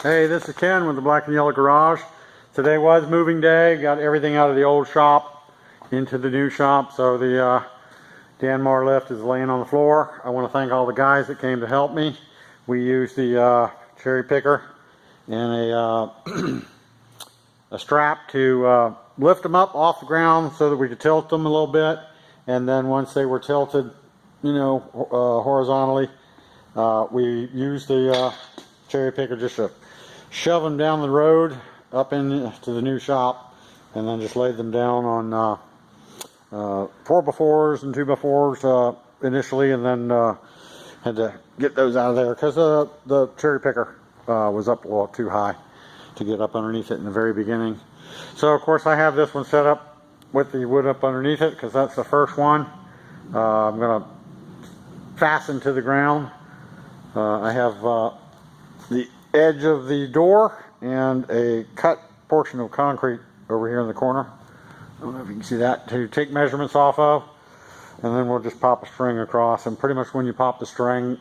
Hey, this is Ken with the Black and Yellow Garage. Today was moving day. Got everything out of the old shop into the new shop. So the Danmar lift is laying on the floor. I want to thank all the guys that came to help me. We used the cherry picker and a strap to lift them up off the ground so that we could tilt them a little bit. And then once they were tilted, horizontally, we used the cherry picker just to shove them down the road up into the new shop, and then just laid them down on 4x4s and 2x4s initially, and then had to get those out of there because the cherry picker was up a little too high to get up underneath it in the very beginning. So of course I have this one set up with the wood up underneath it because that's the first one. I'm going to fasten to the ground. I have the edge of the door and a cut portion of concrete over here in the corner. I don't know if you can see that, to take measurements off of, and then we'll just pop a string across. And pretty much when you pop the string,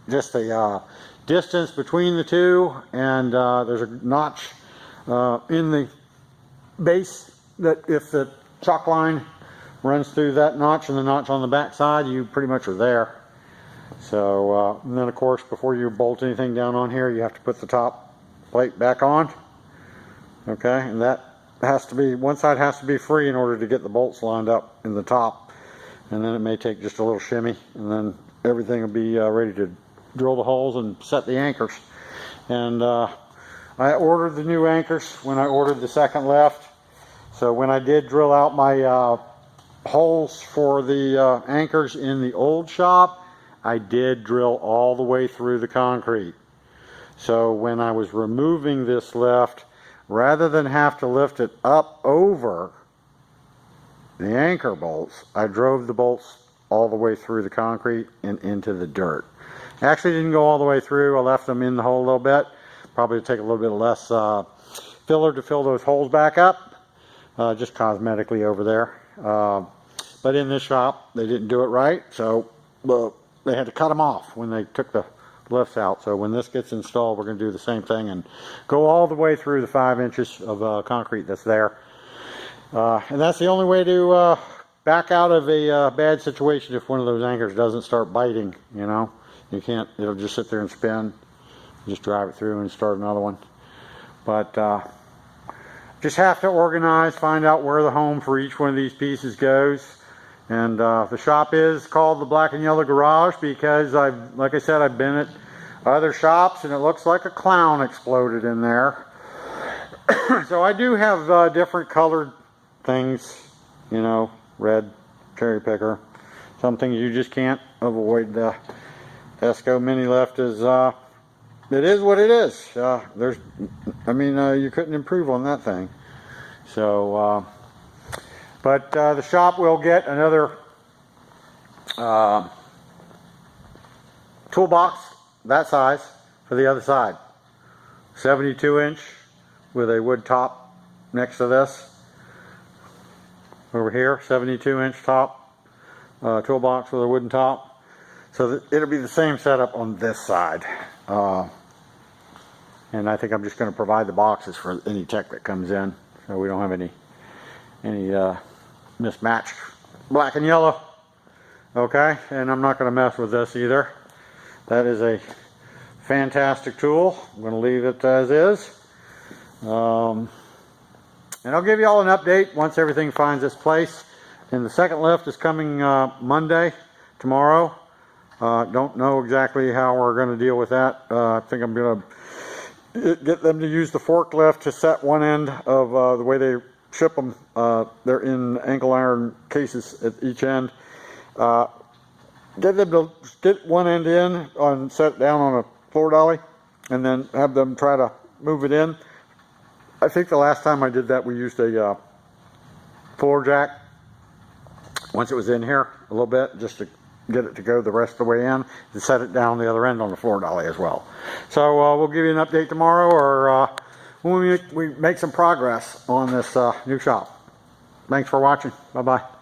just the distance between the two, and there's a notch in the base that if the chalk line runs through that notch and the notch on the back side, you pretty much are there. So, and then of course, before you bolt anything down on here, you have to put the top plate back on. Okay, and that has to be, one side has to be free in order to get the bolts lined up in the top. And then it may take just a little shimmy, and then everything will be ready to drill the holes and set the anchors. And I ordered the new anchors when I ordered the second lift. So when I did drill out my holes for the anchors in the old shop, I did drill all the way through the concrete. So when I was removing this lift, rather than have to lift it up over the anchor bolts, I drove the bolts all the way through the concrete and into the dirt. Actually didn't go all the way through. I left them in the hole a little bit. Probably take a little bit less filler to fill those holes back up. Just cosmetically over there. But in this shop, they didn't do it right. So they had to cut them off when they took the lifts out. So when this gets installed, we're going to do the same thing and go all the way through the 5 inches of concrete that's there. And that's the only way to back out of a bad situation if one of those anchors doesn't start biting. You can't, it'll just sit there and spin. Just drive it through and start another one. But just have to organize, find out where the home for each one of these pieces goes. And the shop is called the Black and Yellow Garage because like I said, I've been at other shops and it looks like a clown exploded in there. So I do have different colored things, red, cherry picker. Something you just can't avoid. The Esco mini lift is, it is what it is. You couldn't improve on that thing. So, but the shop will get another toolbox that size for the other side. 72-inch with a wood top next to this. Over here, 72-inch top toolbox with a wooden top. So it'll be the same setup on this side. And I think I'm just going to provide the boxes for any tech that comes in, so we don't have any mismatch. Black and yellow. Okay, and I'm not going to mess with this either. That is a fantastic tool. I'm going to leave it as is. And I'll give you all an update once everything finds its place. And the second lift is coming Monday, tomorrow. Don't know exactly how we're going to deal with that. I think I'm going to get them to use the forklift to set one end of the way they ship them. They're in angle iron cases at each end. Get them to get one end in and set it down on a floor dolly, and then have them try to move it in. I think the last time I did that, we used a floor jack once it was in here a little bit, just to get it to go the rest of the way in, and set it down the other end on the floor dolly as well. So we'll give you an update tomorrow, or when we make some progress on this new shop. Thanks for watching. Bye-bye.